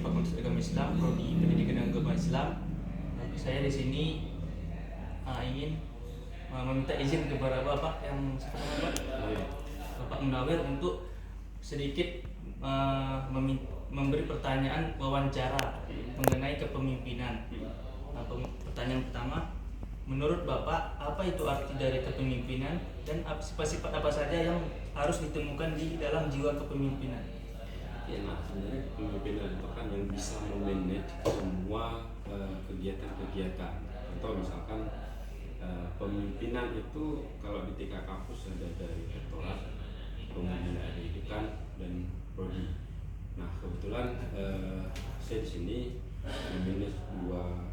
Fakultas Agama Islam, Prodi Pendidikan Agama Islam. Saya di sini ingin meminta izin kepada Bapak yang Bapak Munawir untuk sedikit memberi pertanyaan wawancara mengenai kepemimpinan. Pertanyaan pertama, menurut Bapak apa itu arti dari kepemimpinan dan sifat-sifat apa saja yang harus ditemukan di dalam jiwa kepemimpinan? Ya, nah sebenarnya kepemimpinan itu kan yang bisa memanage semua kegiatan-kegiatan. Atau misalkan pemimpinan itu kalau di tingkat kampus ada dari rektorat, pembinaan pendidikan dan prodi. Nah kebetulan saya di sini memanage dua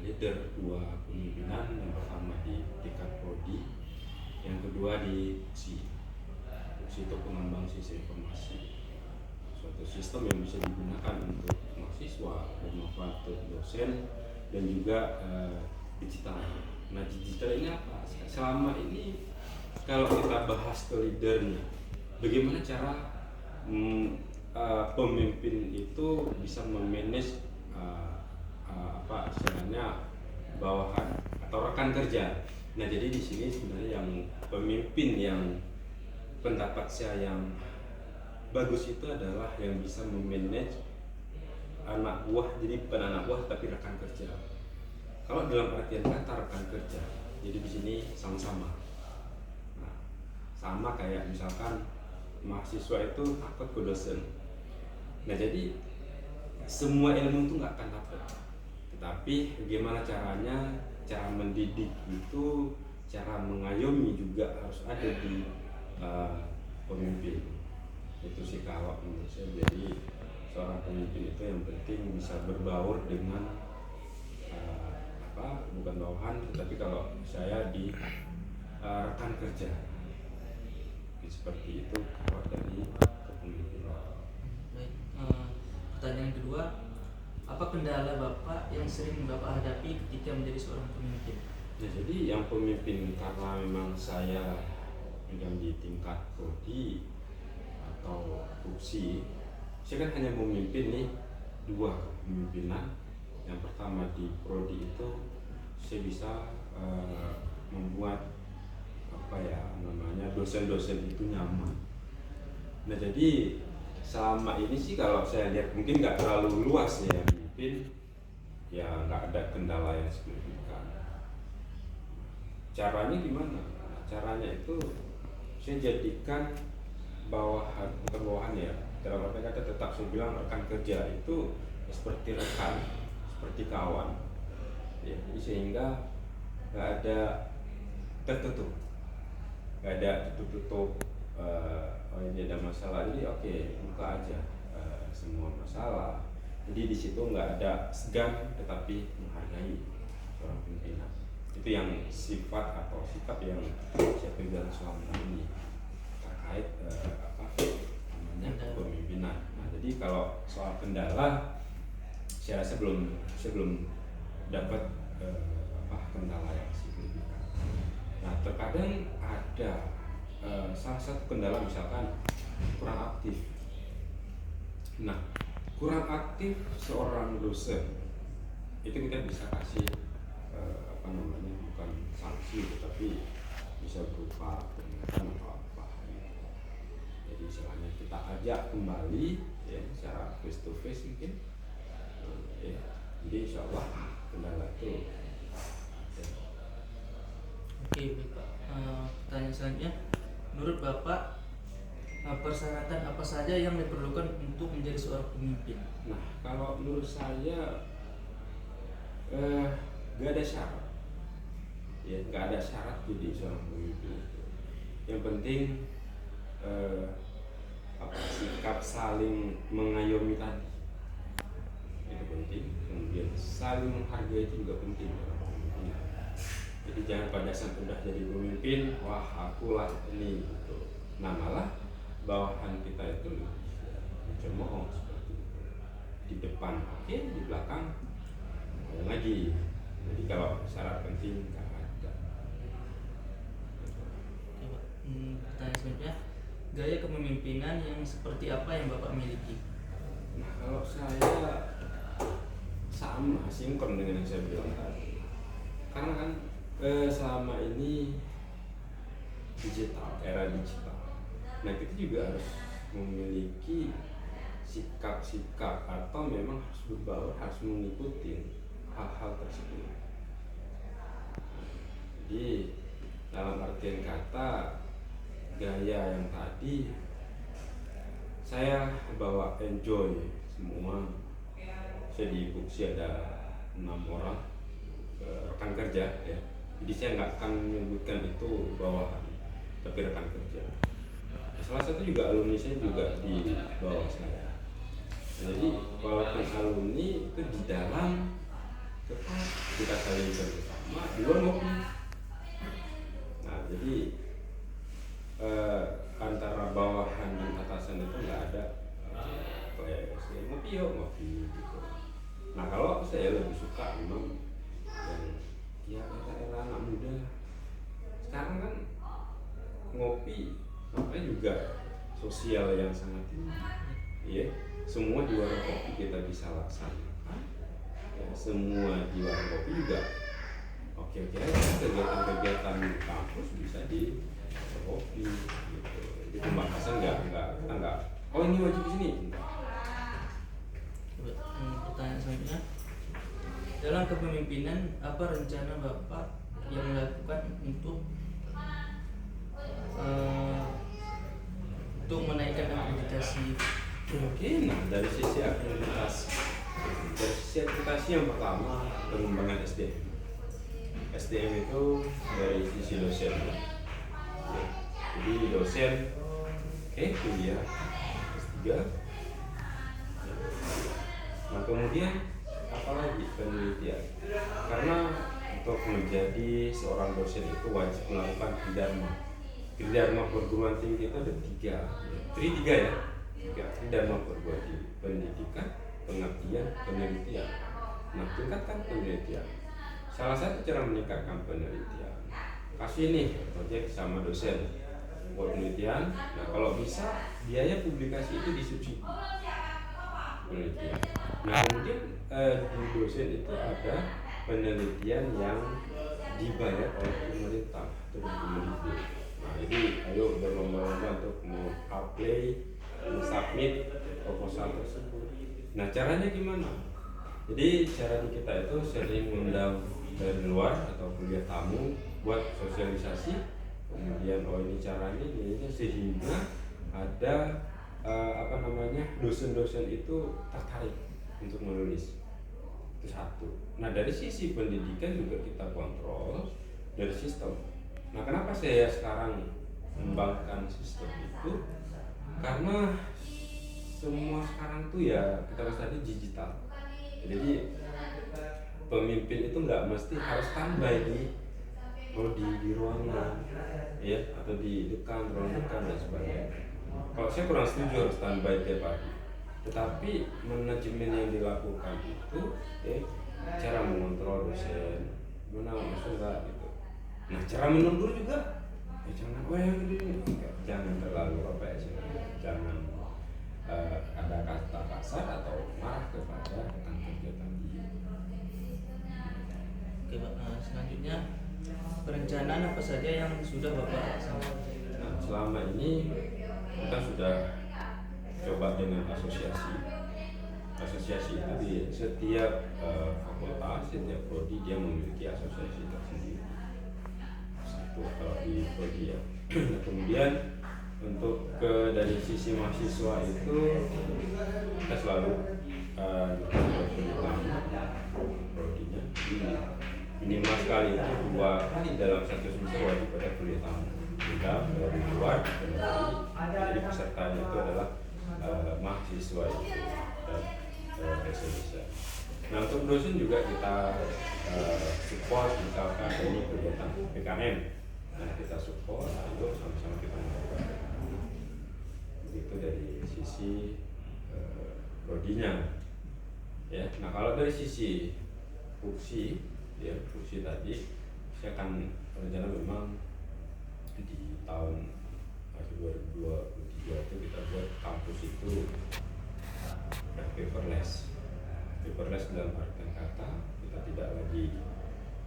leader, dua pemimpinan. Yang pertama di tingkat prodi, yang kedua di UKSI. UKSI itu pengembang sistem informasi, suatu sistem yang bisa digunakan untuk mahasiswa, bermanfaat untuk dosen dan juga digital. Nah digital ini apa? Selama ini kalau kita bahas ke leadernya, bagaimana cara pemimpin itu bisa memanage istilahnya bawahan atau rekan kerja. Nah jadi di sini sebenarnya yang pemimpin yang pendapat saya yang bagus itu adalah yang bisa memanage anak buah, jadi bukan anak buah tapi rekan kerja. Kalau dalam artian kata rekan kerja, jadi di sini sama-sama. Nah, sama kayak misalkan mahasiswa itu takut ke dosen. Nah jadi semua ilmu itu nggak akan dapat, tetapi bagaimana caranya, cara mendidik itu, cara mengayomi juga harus ada di pemimpin. Itu sih kalau menurut saya. Jadi seorang pemimpin itu yang penting bisa berbaur dengan bukan bawahan, tetapi kalau saya di rekan kerja. Seperti itu kalau dari kepemimpinan. Baik, pertanyaan kedua, apa kendala Bapak yang sering Bapak hadapi ketika menjadi seorang pemimpin? Nah, jadi yang pemimpin karena memang saya yang di tingkat prodi atau fungsi, saya kan hanya memimpin nih dua kepemimpinan. Yang pertama di prodi itu saya bisa membuat dosen-dosen itu nyaman. Nah jadi selama ini sih kalau saya lihat mungkin nggak terlalu luas ya memimpin, ya nggak ada kendala yang signifikan. Caranya gimana? Caranya itu saya jadikan bawahan, bukan bawahan ya, dalam arti kata tetap saya bilang rekan kerja itu seperti rekan, seperti kawan ya, jadi sehingga nggak ada tertutup, nggak ada tutup-tutup oh ini ada masalah, jadi oke, buka aja semua masalah. Jadi di situ nggak ada segan tetapi menghargai seorang pimpinan. Itu yang sifat atau sikap yang saya pegang selama ini terkait kepemimpinan. Nah, jadi kalau soal kendala, saya rasa saya belum dapat kendala yang signifikan. Nah, terkadang ada salah satu kendala misalkan kurang aktif. Nah, kurang aktif seorang dosen itu kita bisa kasih bukan sanksi, tetapi bisa berupa peringatan atau apa. Jadi istilahnya kita ajak kembali ya, secara face to face mungkin ya. Jadi insya Allah kendala itu ada. Oke, baik Pak. Pertanyaan selanjutnya, menurut Bapak persyaratan apa saja yang diperlukan untuk menjadi seorang pemimpin? Nah, kalau menurut saya gak ada syarat, ya gak ada syarat jadi seorang pemimpin. Yang penting sikap saling mengayomi tadi itu penting, kemudian saling menghargai itu juga penting dalam pemimpinan. Jadi jangan pada saat sudah jadi pemimpin, wah akulah ini gitu. Nah malah bawahan kita itu mencemooh seperti itu. Di depan oke, di belakang lagi. Jadi kalau syarat penting nggak ada. Pertanyaan selanjutnya, gaya kepemimpinan yang seperti apa yang Bapak miliki? Nah kalau saya sama sinkron dengan yang saya bilang tadi, karena kan selama ini digital, era digital. Nah kita juga harus memiliki sikap-sikap atau memang harus berbaur, harus mengikuti hal-hal tersebut. Jadi dalam artian kata gaya yang tadi saya bawa enjoy semua. Saya di Buksi ada 6 orang rekan kerja ya. Jadi saya nggak akan menyebutkan itu bawahan, tapi rekan kerja. Salah satu juga alumni saya juga di bawah saya. Jadi walaupun alumni itu di dalam tetap kita saling bersama di luar ngopi. Nah jadi antara bawahan dan atasan itu nggak ada kayak ngopi yuk ngopi gitu. Nah kalau saya lebih suka memang yang era anak muda sekarang kan ngopi makanya juga sosial yang sangat tinggi, ya semua di warung kopi kita bisa laksanakan, ya, semua di warung kopi juga oke aja kegiatan-kegiatan kampus bisa di kopi gitu. Jadi pembatasan nggak oh ini wajib di sini. Pertanyaan selanjutnya, dalam kepemimpinan apa rencana Bapak yang dilakukan untuk menaikkan akreditasi? Oke, nah dari sisi akreditasi yang pertama pengembangan SDM. SDM itu dari sisi dosen. Ya. Jadi dosen kuliah S3. Nah kemudian apalagi penelitian. Karena untuk menjadi seorang dosen itu wajib melakukan tridharma. Tridharma perguruan tinggi itu ada 3 ya. Tridharma perguruan tinggi: pendidikan, pengabdian, penelitian. Nah tingkatkan penelitian. Salah satu cara meningkatkan penelitian, kasih nih proyek sama dosen buat penelitian. Nah kalau bisa biaya publikasi itu disubsidi penelitian. Nah kemudian di dosen itu ada penelitian yang dibayar oleh pemerintah atau dari Kemendikbud. Nah jadi ayo berlomba-lomba untuk mau-apply, submit proposal tersebut. Nah caranya gimana? Jadi cara kita itu sering mengundang dari luar atau kuliah tamu buat sosialisasi. Kemudian ini caranya sehingga ada dosen-dosen itu tertarik untuk menulis. Itu satu. Nah dari sisi pendidikan juga kita kontrol dari sistem. Nah kenapa saya sekarang mengembangkan sistem itu? Karena semua sekarang tuh ya kita tadi digital. Jadi pemimpin itu nggak mesti harus standby di ruangan ya atau di dekan ruang dekan dan sebagainya. Kalau saya kurang setuju harus standby tiap hari. Tetapi manajemen yang dilakukan itu cara mengontrol dosen, mana masuk nggak gitu. Nah cara menegur juga jangan terlalu jangan ada kata kasar atau marah kepada rekan kerja tadi. Oke Pak, selanjutnya perencanaan apa saja yang sudah Bapak laksanakan? Nah selama ini kita sudah coba dengan asosiasi itu di setiap fakultas, setiap prodi dia memiliki asosiasi tersendiri. Satu kalau di prodi ya. Nah, kemudian untuk dari sisi mahasiswa itu kita selalu prodinya minimal sekali itu 2 kali dalam satu semester wajib pada kuliah tamu. Kita dari luar jadi pesertanya itu adalah mahasiswa itu dan Indonesia. Nah untuk dosen juga kita support, misalkan ini kegiatan PKM, nah kita support, ayo sama-sama kita melakukan. Begitu dari sisi prodinya. Ya, nah kalau dari sisi fungsi tadi, saya akan rencana memang di tahun 2023 itu kita buat kampus itu paperless dalam artian kata kita tidak lagi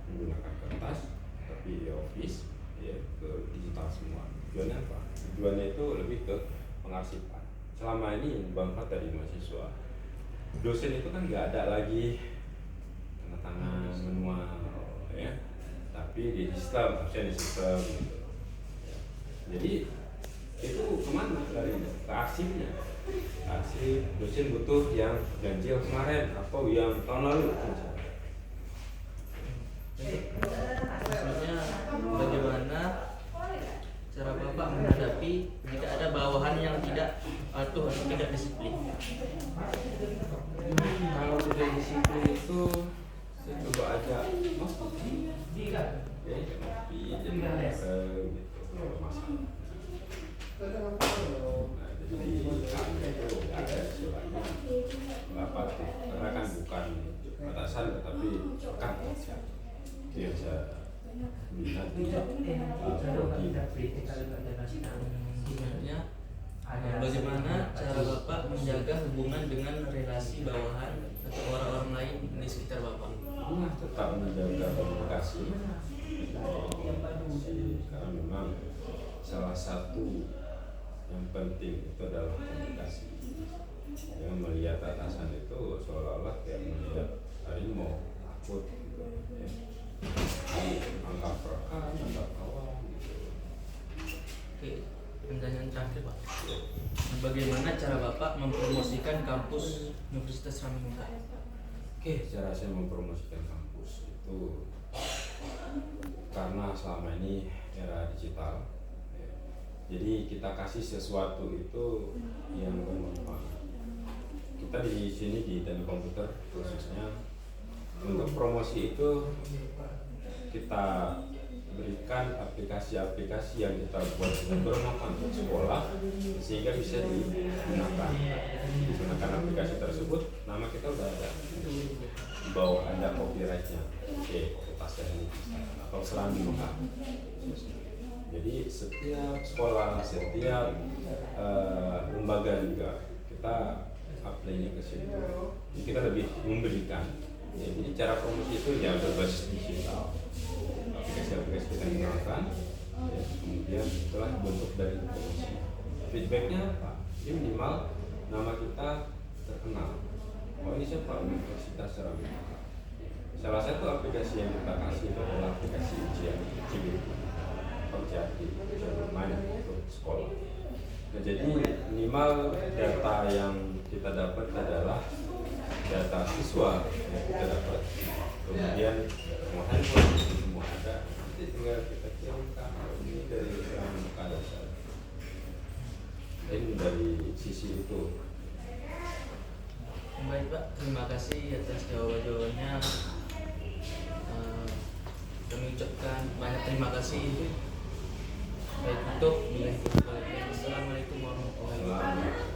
menggunakan kertas tapi e-office ya, ke digital semua. Tujuannya apa? Tujuannya itu lebih ke pengarsipan. Selama ini Bang Fat dari mahasiswa, dosen itu kan nggak ada lagi tanda tangan manual ya, tapi di digital harusnya di sistem gitu. Ya. Jadi itu kemana dari ke arsipnya? Arsip dosen butuh yang ganjil kemarin atau yang tahun lalu misalnya. Maksudnya bagaimana cara Bapak menghadapi jika ada bawahan yang tidak patuh atau tidak disiplin? Kalau tidak disiplin itu saya coba aja mas kopi, ya kopi jadi gitu masalah. Nah, jadi kami itu nggak ada istilahnya nggak patuh karena kan bukan atasan tetapi rekan kerja. Biasa minat Sebenarnya bagaimana cara Bapak menjaga hubungan dengan relasi bawahan atau orang-orang lain di sekitar Bapak? tetap menjaga komunikasi karena memang salah satu yang penting itu adalah komunikasi. Yang melihat atasan itu seolah-olah kayak melihat harimau takut gitu, ya. Anggap rekan, anggap kawan gitu. Oke, pertanyaan terakhir Pak. Bagaimana cara Bapak mempromosikan kampus Universitas Ramingka? Oke, cara saya mempromosikan kampus itu karena selama ini era digital, ya. Jadi kita kasih sesuatu itu yang bermanfaat. Kita di sini di teknik komputer khususnya untuk promosi itu kita berikan aplikasi-aplikasi yang kita buat bermanfaat untuk sekolah sehingga bisa digunakan aplikasi tersebut. Nama kita udah ada di bawah, ada copyrightnya, Fakultas Teknik atau Seramingka. Jadi setiap sekolah, setiap lembaga juga kita apply-nya ke situ. Jadi kita lebih memberikan. Ya, jadi cara promosi itu ya berbasis digital. Aplikasi-aplikasi kita gunakan, ya, kemudian setelah bentuk dari promosi. Feedbacknya apa? Ini minimal nama kita terkenal. Oh ini siapa? Universitas Ramingka. Salah satu aplikasi yang kita kasih itu adalah aplikasi ujian CBT, ujian bermain untuk sekolah. Nah, jadi minimal data yang kita dapat adalah data siswa yang kita dapat, kemudian semua handphone semua ada, nanti tinggal kita kirimkan ini dari Ramingka dasar. Ini dari sisi itu. Baik Pak, terima kasih atas jawabannya. Kami ucapkan banyak terima kasih. Baik, tutup. Assalamualaikum warahmatullahi wabarakatuh.